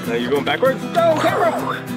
Now you're going backwards? Go, camera!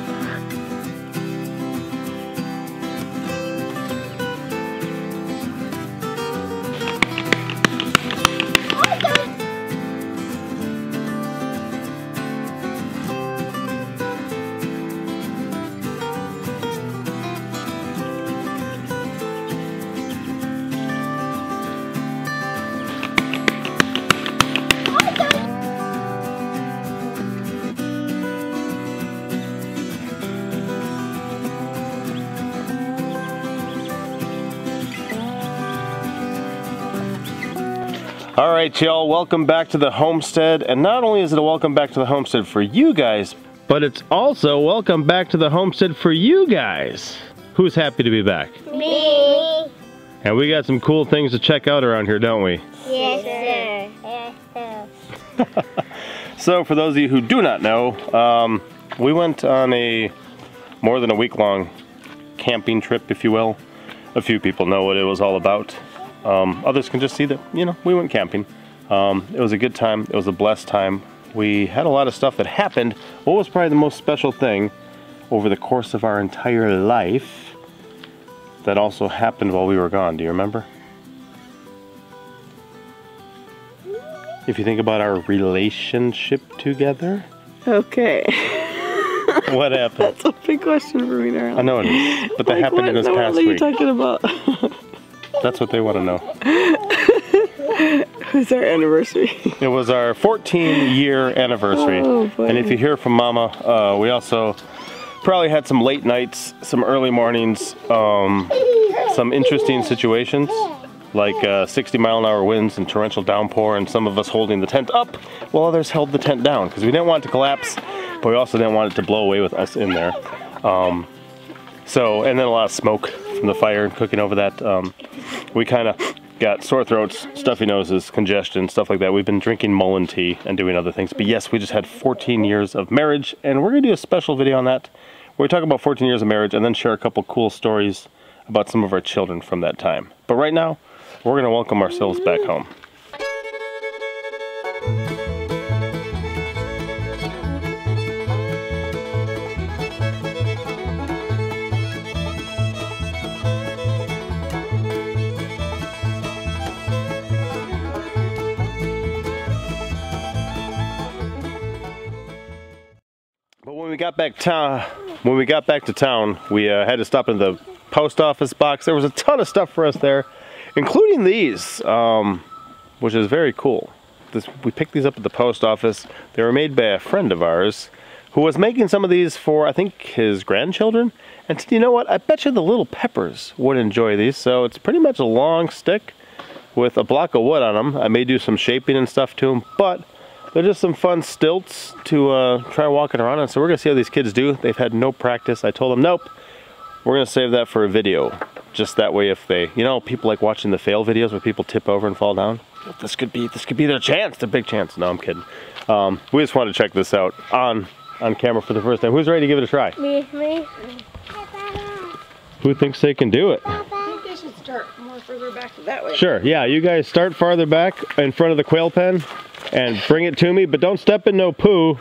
All right, y'all, welcome back to the homestead. And not only is it a welcome back to the homestead for you guys, but it's also welcome back to the homestead for you guys. Who's happy to be back? Me. And we got some cool things to check out around here, don't we? Yes, sir. Yes, sir. So for those of you who do not know, we went on a more than a week-long camping trip, if you will. A few people know what it was all about. Others can just see that, you know, we went camping. It was a good time. It was a blessed time. We had a lot of stuff that happened. What was probably the most special thing over the course of our entire life that also happened while we were gone? Do you remember? If you think about our relationship together. Okay. What happened? That's a big question for me now. I know it is, but that happened in this past week. week. What are you talking about? That's what they want to know. Who's our anniversary? It was our 14-year anniversary. Oh, boy. And if you hear from Mama, we also probably had some late nights, some early mornings, some interesting situations, like 60-mile-an-hour winds and torrential downpour, and some of us holding the tent up while others held the tent down, because we didn't want it to collapse, but we also didn't want it to blow away with us in there. And then a lot of smoke from the fire and cooking over that. We kind of got sore throats, stuffy noses, congestion, stuff like that. We've been drinking Mullen tea and doing other things. But yes, we just had 14 years of marriage, and we're going to do a special video on that. Where we talk about 14 years of marriage and then share a couple cool stories about some of our children from that time. But right now, we're going to welcome ourselves back home. When we got back to town, we had to stop in the post office box. There was a ton of stuff for us there, including these, which is very cool. We picked these up at the post office. They were made by a friend of ours who was making some of these for, I think, his grandchildren. And you know what? I bet you the little Peppers would enjoy these. So it's pretty much a long stick with a block of wood on them. I may do some shaping and stuff to them, but they're just some fun stilts to try walking around on. So we're gonna see how these kids do. They've had no practice. I told them, nope, we're gonna save that for a video. Just that way, if they, you know, people like watching the fail videos where people tip over and fall down. This could be their chance, their big chance. No, I'm kidding. We just wanted to check this out on camera for the first time. Who's ready to give it a try? Me. Who thinks they can do it? I think they should start more further back that way. Sure, yeah, you guys start farther back in front of the quail pen and bring it to me, but don't step in no poo.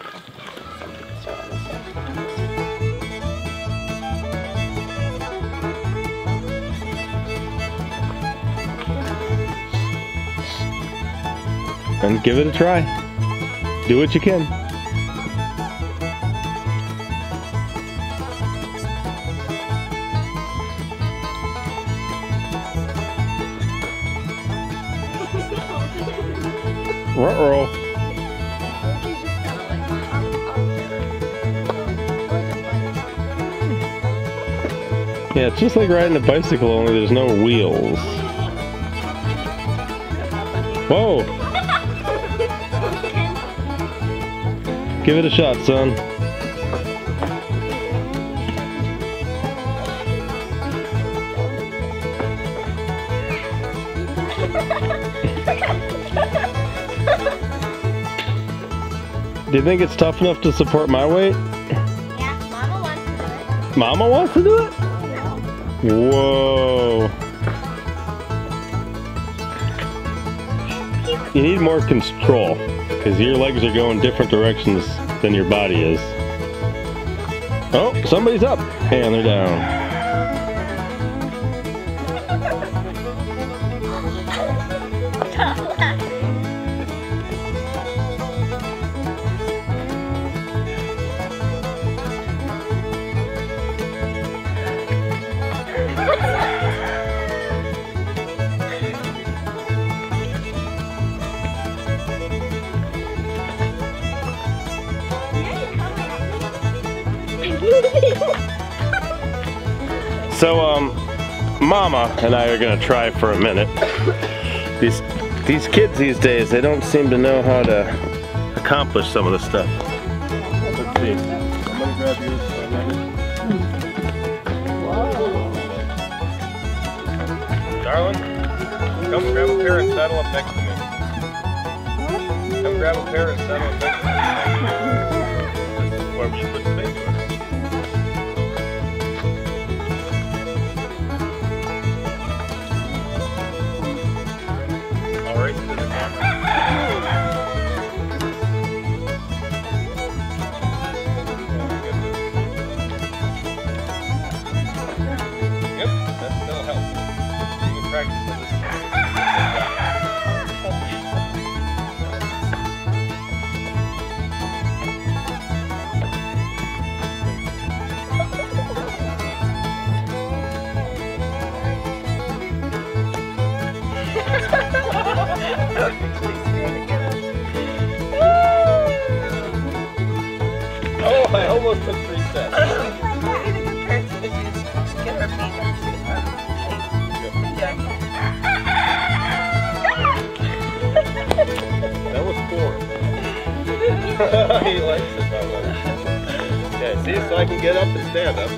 And give it a try. Do what you can. Uh-oh. Yeah, it's just like riding a bicycle, only there's no wheels. Whoa! Give it a shot, son. Do you think it's tough enough to support my weight? Yeah, Mama wants to do it. Mama wants to do it? Whoa. You need more control because your legs are going different directions than your body is. Oh, somebody's up and they're down. So, Mama and I are gonna try for a minute. These kids these days, they don't seem to know how to accomplish some of the stuff. Let's see. I'm gonna grab yours. Darling, come grab a pair and saddle up next to me. Come grab a pair and saddle up next to me. Wherever you put space. Right to the camera. Yep, that'll help. You can practice with this. Oh, I almost took 3 steps. That was 4. He likes it that way. Yeah, see, so I can get up and stand up.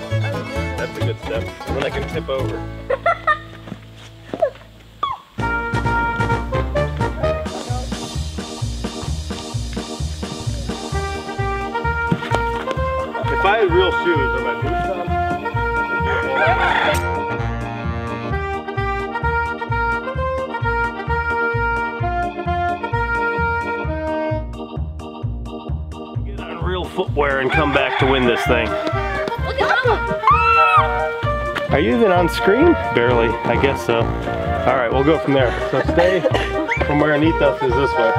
That's a good step. And then I can tip over. If I had real shoes, or my boots on, get on real footwear and come back to win this thing. Look at Mama. Are you even on screen? Barely, I guess so. All right, we'll go from there. So stay from where Anita is this way.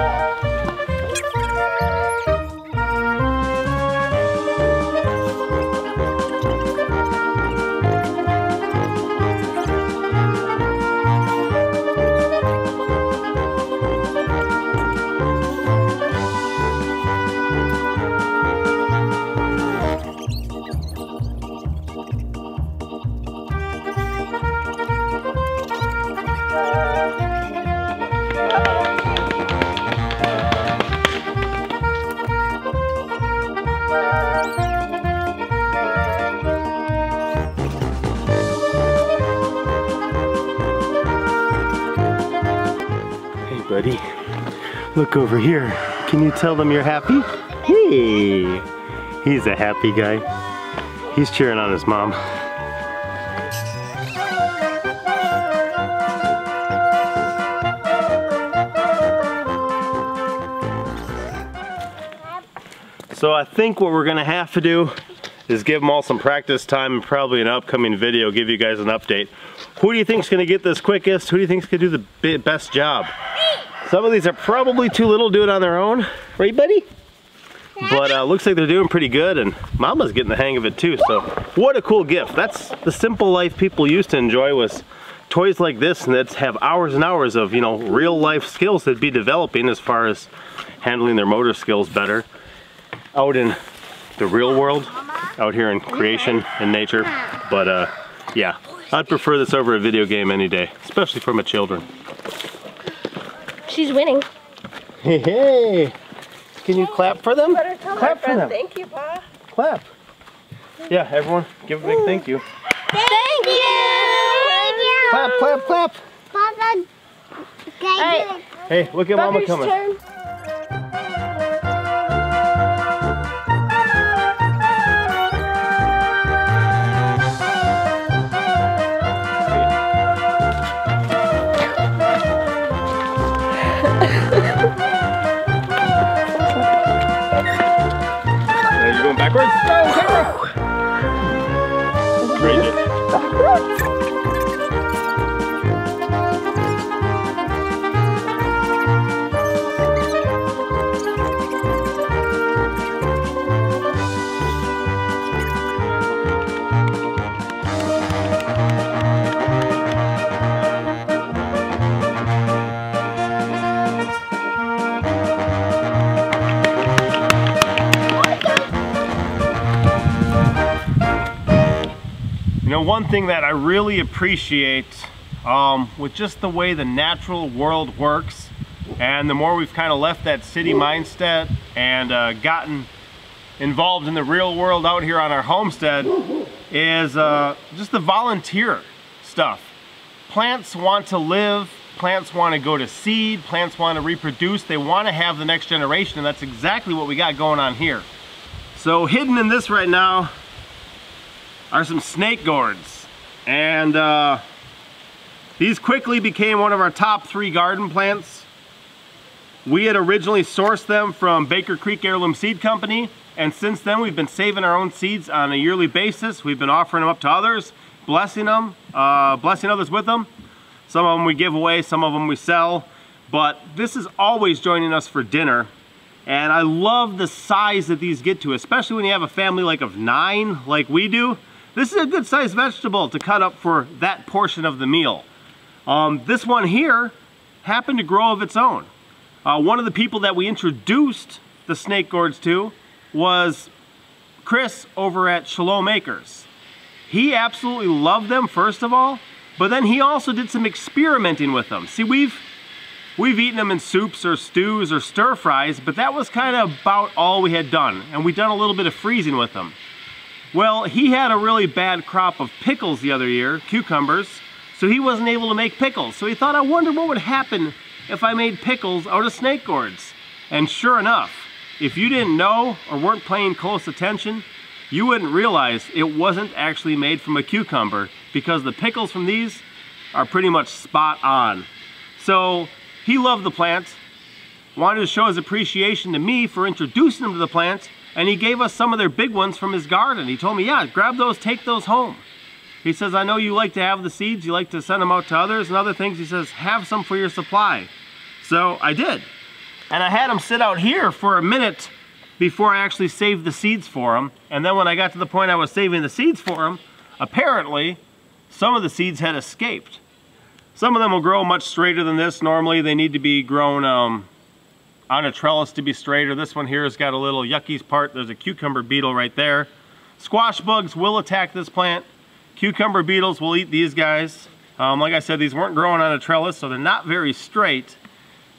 Buddy, look over here. Can you tell them you're happy? Hey, he's a happy guy. He's cheering on his mom. So I think what we're gonna have to do is give them all some practice time and probably an upcoming video give you guys an update. Who do you think's gonna get this quickest? Who do you think's gonna do the best job? Some of these are probably too little to do it on their own, right buddy? But looks like they're doing pretty good and Mama's getting the hang of it too, so what a cool gift. That's the simple life people used to enjoy, was toys like this and that have hours and hours of, you know, real life skills they'd be developing as far as handling their motor skills better out in the real world, out here in creation and nature. But yeah, I'd prefer this over a video game any day, especially for my children. She's winning. Hey, hey! Can you clap for them? Clap for them. Thank you, Pa. Clap. Yeah, everyone, give a big thank you. Thank you! Thank you! Clap, clap, clap. Papa, thank you. Hey, look at Mama Bubby's coming. turn. Backwards. Go, camera. Great. You know, one thing that I really appreciate with just the way the natural world works, and the more we've kind of left that city mindset and gotten involved in the real world out here on our homestead, is just the volunteer stuff. Plants want to live, plants want to go to seed, plants want to reproduce, they want to have the next generation, and that's exactly what we got going on here. So hidden in this right now are some snake gourds, and these quickly became one of our top 3 garden plants. We had originally sourced them from Baker Creek Heirloom Seed Company, and since then we've been saving our own seeds on a yearly basis. We've been offering them up to others, blessing them, blessing others with them. Some of them we give away, some of them we sell, but this is always joining us for dinner. And I love the size that these get to, especially when you have a family like of 9 like we do. This is a good sized vegetable to cut up for that portion of the meal. This one here happened to grow of its own. One of the people that we introduced the snake gourds to was Chris over at Shalom Acres. He absolutely loved them, first of all, but then he also did some experimenting with them. See, we've eaten them in soups or stews or stir fries, but that was kind of about all we had done, and we'd done a little bit of freezing with them. Well, he had a really bad crop of pickles the other year, cucumbers, so he wasn't able to make pickles. So he thought, I wonder what would happen if I made pickles out of snake gourds. And sure enough, if you didn't know or weren't paying close attention, you wouldn't realize it wasn't actually made from a cucumber, because the pickles from these are pretty much spot on. So he loved the plant, wanted to show his appreciation to me for introducing him to the plant, and he gave us some of their big ones from his garden. He told me, yeah, grab those, take those home. He says, I know you like to have the seeds, you like to send them out to others and other things. He says, have some for your supply. So I did. And I had them sit out here for a minute before I actually saved the seeds for them. And then when I got to the point I was saving the seeds for them, apparently some of the seeds had escaped. Some of them will grow much straighter than this. Normally they need to be grown on a trellis to be straighter. This one here has got a little yucky part. There's a cucumber beetle right there. Squash bugs will attack this plant. Cucumber beetles will eat these guys. Like I said, these weren't growing on a trellis, so they're not very straight.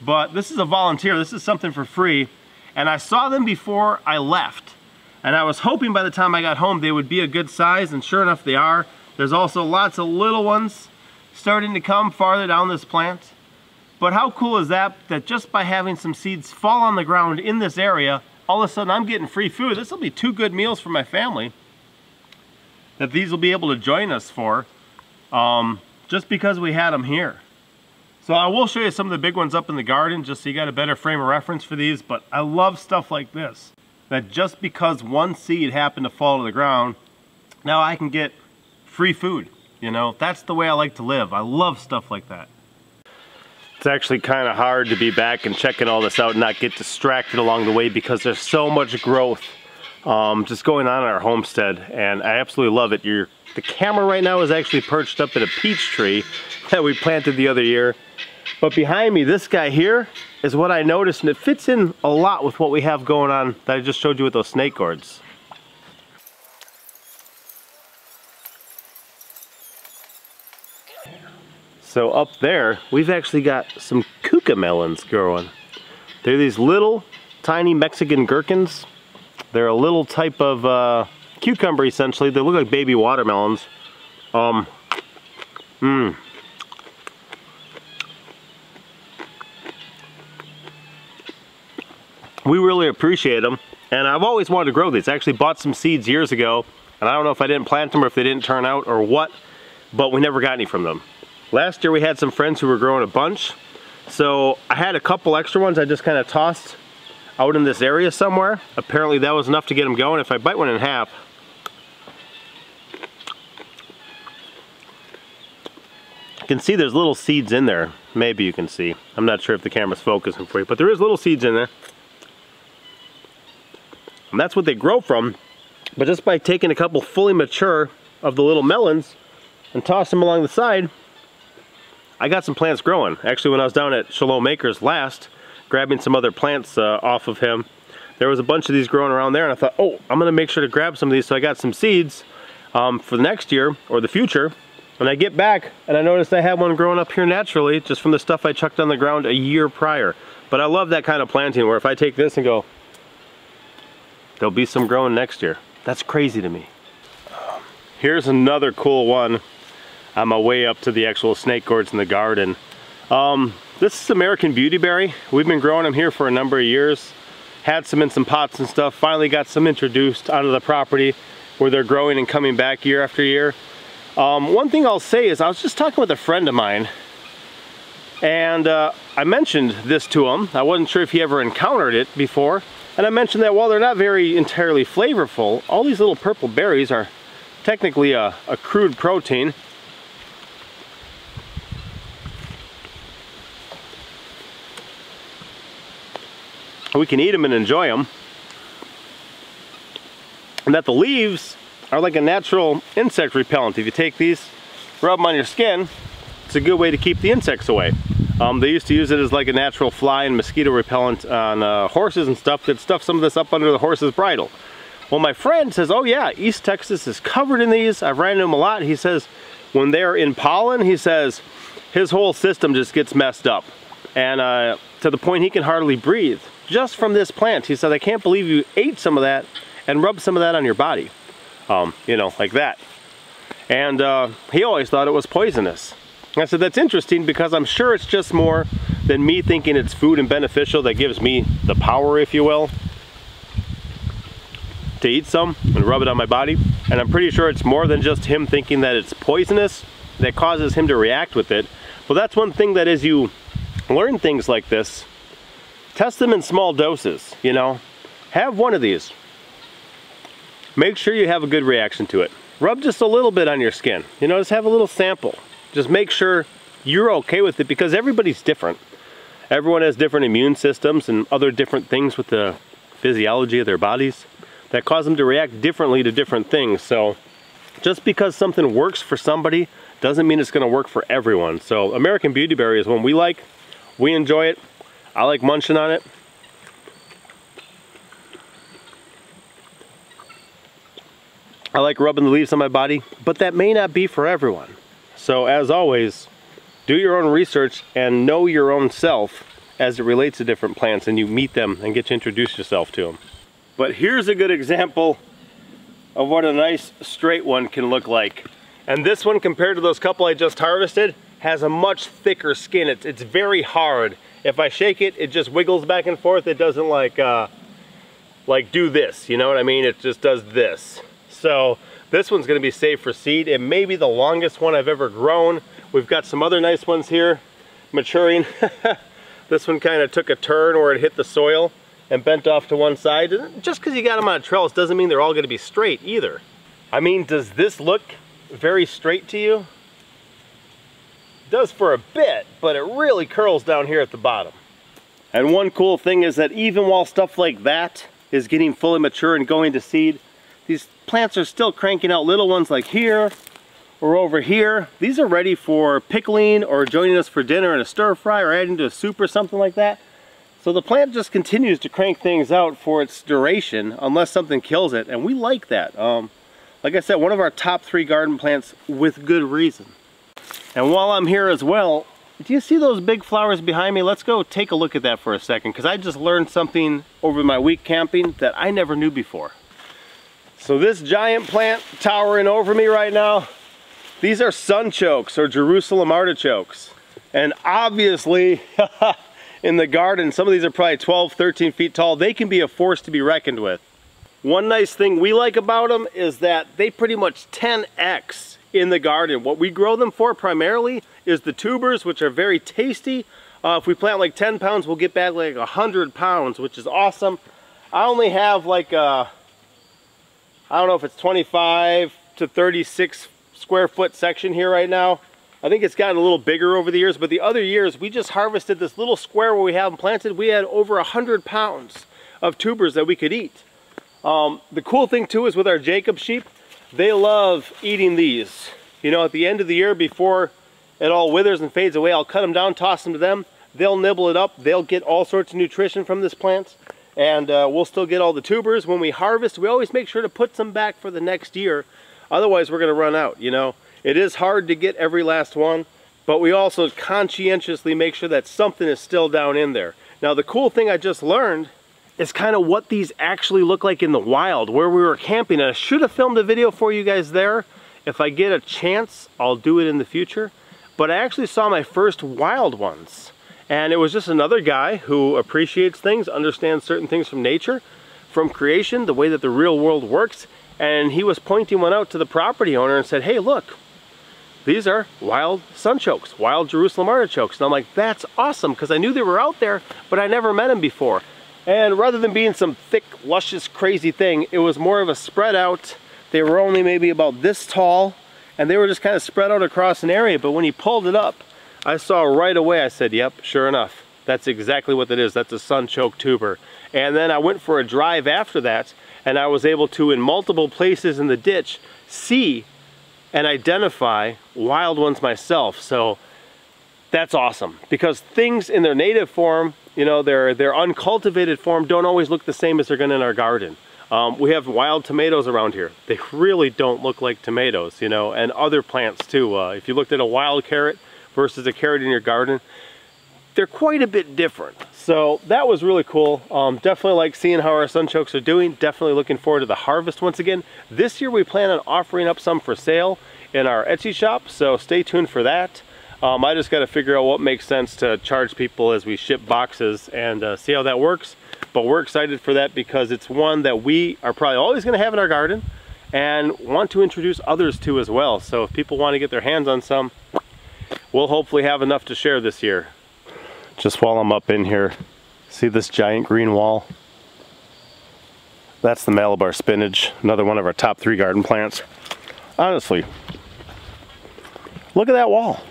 But this is a volunteer. This is something for free. And I saw them before I left. And I was hoping by the time I got home they would be a good size, and sure enough they are. There's also lots of little ones starting to come farther down this plant. But how cool is that, that just by having some seeds fall on the ground in this area, all of a sudden I'm getting free food. This will be 2 good meals for my family that these will be able to join us for, just because we had them here. So I will show you some of the big ones up in the garden, just so you got a better frame of reference for these. But I love stuff like this, that just because one seed happened to fall to the ground, now I can get free food. You know, that's the way I like to live. I love stuff like that. It's actually kind of hard to be back and checking all this out and not get distracted along the way, because there's so much growth just going on in our homestead, and I absolutely love it. The camera right now is actually perched up in a peach tree that we planted the other year, but behind me, this guy here is what I noticed, and it fits in a lot with what we have going on that I just showed you with those snake gourds. So up there, we've actually got some cucamelons growing. They're these little tiny Mexican gherkins. They're a little type of cucumber essentially. They look like baby watermelons. We really appreciate them, and I've always wanted to grow these. I actually bought some seeds years ago, and I don't know if I didn't plant them or if they didn't turn out or what, but we never got any from them. Last year we had some friends who were growing a bunch, so I had a couple extra ones I just kind of tossed out in this area somewhere. Apparently that was enough to get them going. If I bite one in half, you can see there's little seeds in there. Maybe you can see. I'm not sure if the camera's focusing for you, but there is little seeds in there. And that's what they grow from. But just by taking a couple fully mature of the little melons and toss them along the side, I got some plants growing. Actually, when I was down at Shalom Acres last, grabbing some other plants off of him, there was a bunch of these growing around there, and I thought, oh, I'm gonna make sure to grab some of these. So I got some seeds for the next year or the future. When I get back and I noticed I had one growing up here naturally just from the stuff I chucked on the ground a year prior. But I love that kind of planting where if I take this and go, there'll be some growing next year. That's crazy to me. Here's another cool one on my way up to the actual snake gourds in the garden. This is American Beautyberry. We've been growing them here for a number of years. Had some in some pots and stuff. Finally got some introduced onto the property where they're growing and coming back year after year. One thing I'll say is I was just talking with a friend of mine, and I mentioned this to him. I wasn't sure if he ever encountered it before, and I mentioned that while they're not very entirely flavorful, all these little purple berries are technically a crude protein. We can eat them and enjoy them, and that the leaves are like a natural insect repellent. If you take these, rub them on your skin, it's a good way to keep the insects away. They used to use it as like a natural fly and mosquito repellent on horses and stuff. They'd stuff some of this up under the horse's bridle. Well, my friend says, oh yeah, East Texas is covered in these. I've ran into them a lot. He says when they're in pollen, he says his whole system just gets messed up, and to the point he can hardly breathe just from this plant. He said, I can't believe you ate some of that and rubbed some of that on your body. You know, like that. And he always thought it was poisonous. I said, that's interesting, because I'm sure it's just more than me thinking it's food and beneficial that gives me the power, if you will, to eat some and rub it on my body. And I'm pretty sure it's more than just him thinking that it's poisonous that causes him to react with it. Well, that's one thing that as you learn things like this, test them in small doses, you know. Have one of these. Make sure you have a good reaction to it. Rub just a little bit on your skin. You know, just have a little sample. Just make sure you're okay with it, because everybody's different. Everyone has different immune systems and other different things with the physiology of their bodies that cause them to react differently to different things. So just because something works for somebody doesn't mean it's going to work for everyone. So American Beautyberry is one we like. We enjoy it. I like munching on it. I like rubbing the leaves on my body, but that may not be for everyone. So as always, do your own research and know your own self as it relates to different plants, and you meet them and get to introduce yourself to them. But here's a good example of what a nice straight one can look like. And this one, compared to those couple I just harvested, has a much thicker skin. It's very hard. If I shake it, it just wiggles back and forth. It doesn't like do this, you know what I mean? It just does this. So this one's going to be safe for seed. It may be the longest one I've ever grown. We've got some other nice ones here maturing. This one kind of took a turn where it hit the soil and bent off to one side. Just because you got them on a trellis doesn't mean they're all going to be straight either. I mean, does this look very straight to you? It does for a bit, but it really curls down here at the bottom. And one cool thing is that even while stuff like that is getting fully mature and going to seed, these plants are still cranking out little ones like here or over here. These are ready for pickling or joining us for dinner in a stir fry or adding to a soup or something like that. So the plant just continues to crank things out for its duration unless something kills it, and we like that. Like I said, one of our top 3 garden plants with good reason. And while I'm here as well, do you see those big flowers behind me? Let's go take a look at that for a second, because I just learned something over my week camping that I never knew before. So this giant plant towering over me right now, these are sunchokes or Jerusalem artichokes. And obviously, in the garden, some of these are probably 12, 13 feet tall. They can be a force to be reckoned with. One nice thing we like about them is that they pretty much 10x in the garden. What we grow them for primarily is the tubers, which are very tasty, If we plant like 10 pounds, we'll get back like 100 pounds, which is awesome. I only have like I don't know if it's 25 to 36 square foot section here right now. I think it's gotten a little bigger over the years, but the other years we just harvested this little square where we have them planted. We had over 100 pounds of tubers that we could eat. The cool thing too is with our Jacob sheep, they love eating these. You know, at the end of the year before it all withers and fades away, I'll cut them down, toss them to them. They'll nibble it up. They'll get all sorts of nutrition from this plant, and we'll still get all the tubers. When we harvest, we always make sure to put some back for the next year. Otherwise, we're going to run out, you know. It is hard to get every last one, but we also conscientiously make sure that something is still down in there. Now, the cool thing I just learned is kind of what these actually look like in the wild, where we were camping. And I should have filmed a video for you guys there. If I get a chance, I'll do it in the future. But I actually saw my first wild ones. And it was just another guy who appreciates things, understands certain things from nature, from creation, the way that the real world works. And he was pointing one out to the property owner and said, hey, look, these are wild sunchokes, wild Jerusalem artichokes. And I'm like, that's awesome, because I knew they were out there, but I never met them before. And rather than being some thick, luscious, crazy thing, it was more of a spread out. They were only maybe about this tall, and they were just kind of spread out across an area. But when he pulled it up, I saw right away, I said, yep, sure enough, that's exactly what that is. That's a sunchoke tuber. And then I went for a drive after that, and I was able to, in multiple places in the ditch, see and identify wild ones myself. So that's awesome, because things in their native form, you know, their uncultivated form don't always look the same as they're gonna in our garden. We have wild tomatoes around here. They really don't look like tomatoes, you know, and other plants too. If you looked at a wild carrot versus a carrot in your garden, they're quite a bit different. So that was really cool. Definitely like seeing how our sunchokes are doing. Definitely looking forward to the harvest once again. This year we plan on offering up some for sale in our Etsy shop, so stay tuned for that. I just got to figure out what makes sense to charge people as we ship boxes and see how that works. But we're excited for that because it's one that we are probably always going to have in our garden and want to introduce others to as well. So if people want to get their hands on some, we'll hopefully have enough to share this year. Just while I'm up in here, see this giant green wall? That's the Malabar spinach, another one of our top 3 garden plants. Honestly, look at that wall.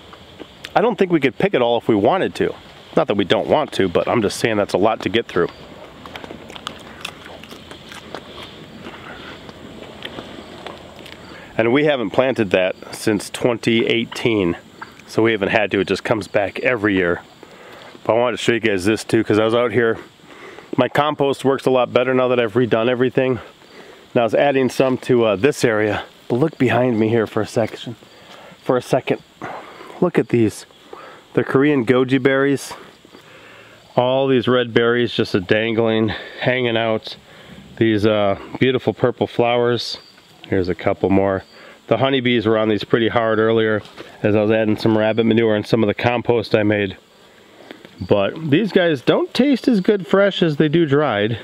I don't think we could pick it all if we wanted to. Not that we don't want to, but I'm just saying that's a lot to get through. And we haven't planted that since 2018, so we haven't had to. It just comes back every year. But I wanted to show you guys this too, because I was out here. My compost works a lot better now that I've redone everything. Now I was adding some to this area. But look behind me here for a second. Look at these. The Korean goji berries. All these red berries just dangling, hanging out. These beautiful purple flowers. Here's a couple more. The honeybees were on these pretty hard earlier as I was adding some rabbit manure and some of the compost I made. But these guys don't taste as good fresh as they do dried.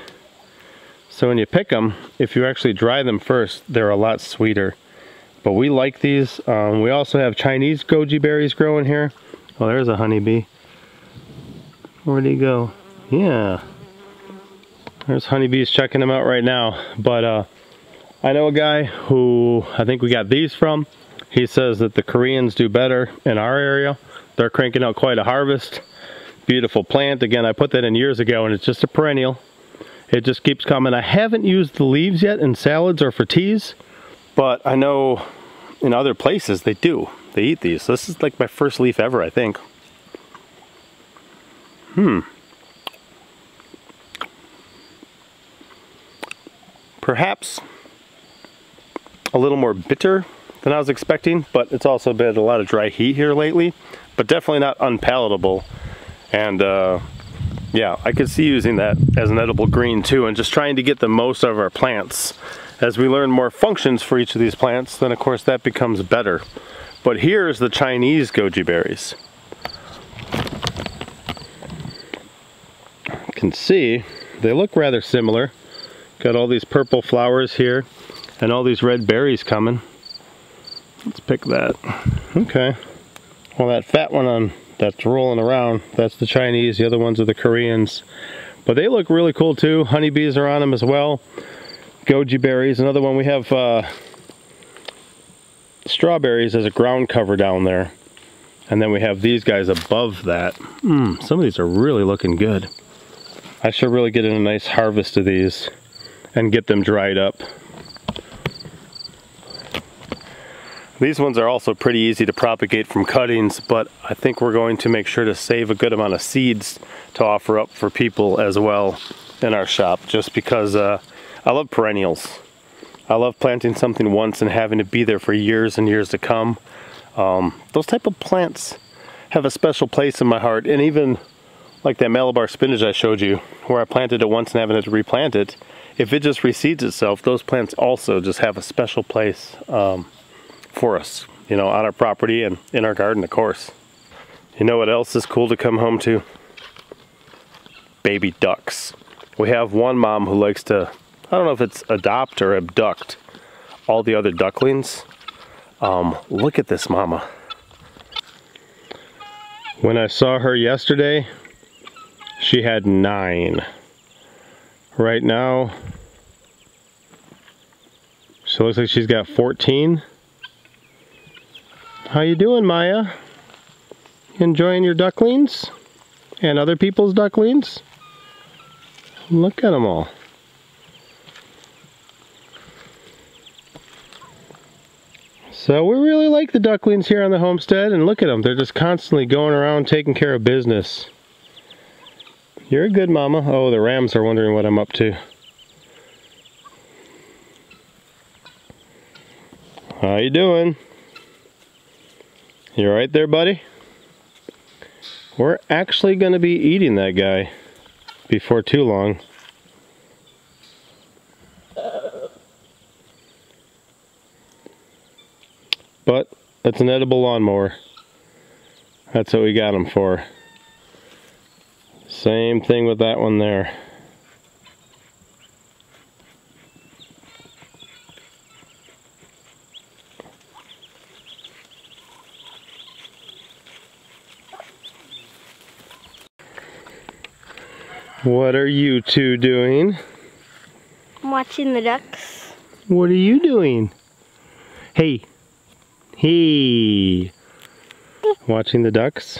So when you pick them, if you actually dry them first, they're a lot sweeter. But we like these. We also have Chinese goji berries growing here. Oh, there's a honeybee. Where'd he go? Yeah. There's honeybees checking them out right now. But I know a guy who I think we got these from. He says that the Koreans do better in our area. They're cranking out quite a harvest. Beautiful plant. Again, I put that in years ago and it's just a perennial. It just keeps coming. I haven't used the leaves yet in salads or for teas, but I know in other places they do. They eat these. So this is like my first leaf ever, I think. Perhaps a little more bitter than I was expecting, but it's also been a lot of dry heat here lately, but definitely not unpalatable. And yeah, I could see using that as an edible green too, and just trying to get the most out of our plants. As we learn more functions for each of these plants, then of course that becomes better. But here's the Chinese goji berries. You can see they look rather similar. Got all these purple flowers here and all these red berries coming. Let's pick that. Okay. Well, that fat one on that's rolling around. That's the Chinese, the other ones are the Koreans. But they look really cool too. Honeybees are on them as well. Goji berries, another one. We have strawberries as a ground cover down there. And then we have these guys above that. Some of these are really looking good. I should really get in a nice harvest of these and get them dried up. These ones are also pretty easy to propagate from cuttings, but I think we're going to make sure to save a good amount of seeds to offer up for people as well in our shop, just because I love perennials. I love planting something once and having it be there for years and years to come. Those type of plants have a special place in my heart, and even like that Malabar spinach I showed you, where I planted it once and having to replant it, if it just reseeds itself, those plants also just have a special place for us, you know, on our property and in our garden, of course. You know what else is cool to come home to? Baby ducks. We have one mom who likes to, I don't know if it's adopt or abduct, all the other ducklings. Look at this mama. When I saw her yesterday, she had 9. Right now, she looks like she's got 14. How you doing, Maya? Enjoying your ducklings? And other people's ducklings? Look at them all. So we really like the ducklings here on the homestead, and look at them. They're just constantly going around taking care of business. You're a good mama. Oh, the rams are wondering what I'm up to. How you doing? You right there, buddy? We're actually going to be eating that guy before too long. But it's an edible lawnmower. That's what we got him for. Same thing with that one there. What are you two doing? I'm watching the ducks. What are you doing? Hey. Hey. Watching the ducks?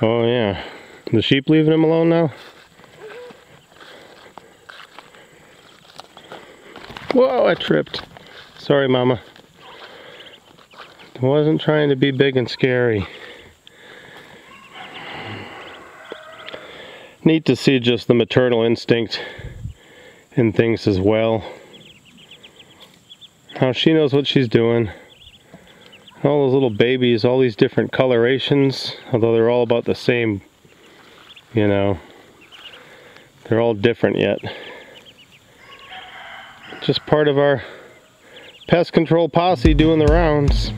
Oh yeah. The sheep leaving him alone now? Whoa, I tripped. Sorry, Mama. I wasn't trying to be big and scary. Neat to see just the maternal instinct in things as well. How she knows what she's doing. All those little babies, all these different colorations, although they're all about the same, you know, they're all different yet. Just part of our pest control posse doing the rounds.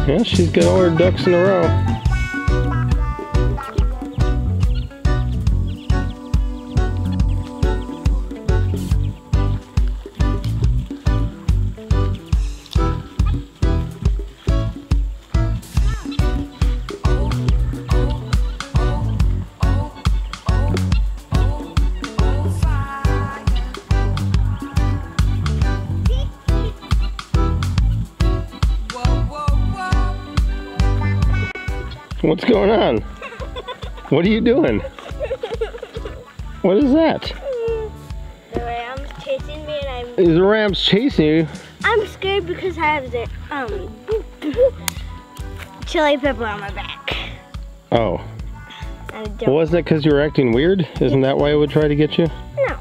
Yeah, she's got all her ducks in a row. What's going on? What are you doing? What is that? The ram's chasing These rams chasing you. I'm scared because I have the chili pepper on my back. Oh. I don't. Well, wasn't it because you were acting weird? Isn't that why it would try to get you? No.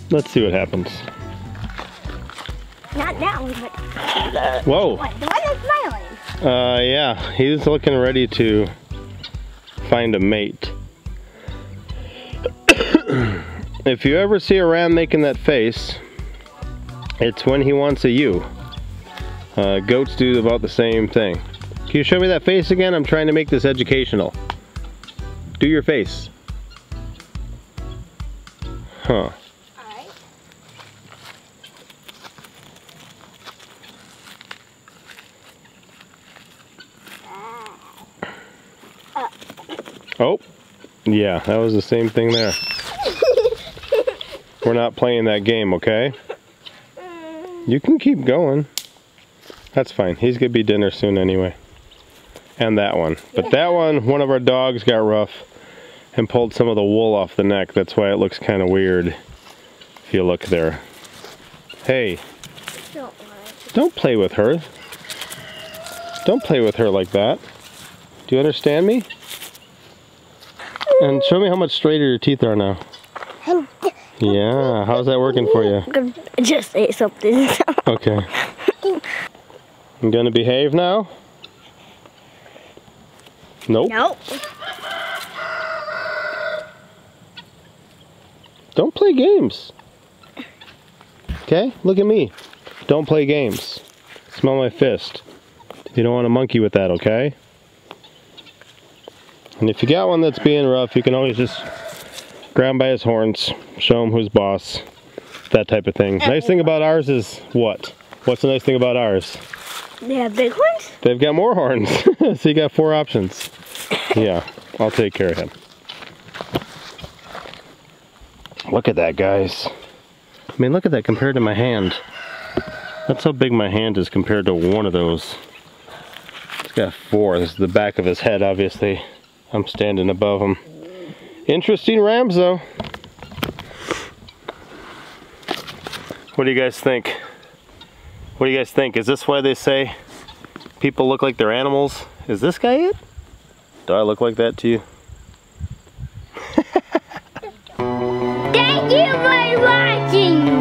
Let's see what happens. Not that one, but Whoa. what? The one that's smiling. Yeah, he's looking ready to find a mate. If you ever see a ram making that face, it's when he wants a ewe. Goats do about the same thing. Can you show me that face again? I'm trying to make this educational. Do your face. Huh. Alright. Oh, yeah, that was the same thing there. We're not playing that game, okay? You can keep going. That's fine. He's gonna be dinner soon anyway. And that one. But that one of our dogs got rough and pulled some of the wool off the neck. That's why it looks kind of weird if you look there. Hey, don't play with her. Don't play with her like that. Do you understand me? And show me how much straighter your teeth are now. Yeah, how's that working for you? Just ate something. Okay. I'm gonna behave now? Nope. Nope. Don't play games. Okay? Look at me. Don't play games. Smell my fist. You don't want to monkey with that, okay? And if you got one that's being rough, you can always just grab him by his horns, show him who's boss, that type of thing. Nice thing about ours is what? What's the nice thing about ours? They have big ones? They've got more horns. So you got 4 options. Yeah, I'll take care of him. Look at that, guys. I mean, look at that compared to my hand. That's how big my hand is compared to one of those. It's got 4. This is the back of his head, obviously. I'm standing above him. Interesting rams, though. What do you guys think? What do you guys think? Is this why they say people look like they're animals? Is this guy it? Do I look like that to you? Thank you for watching.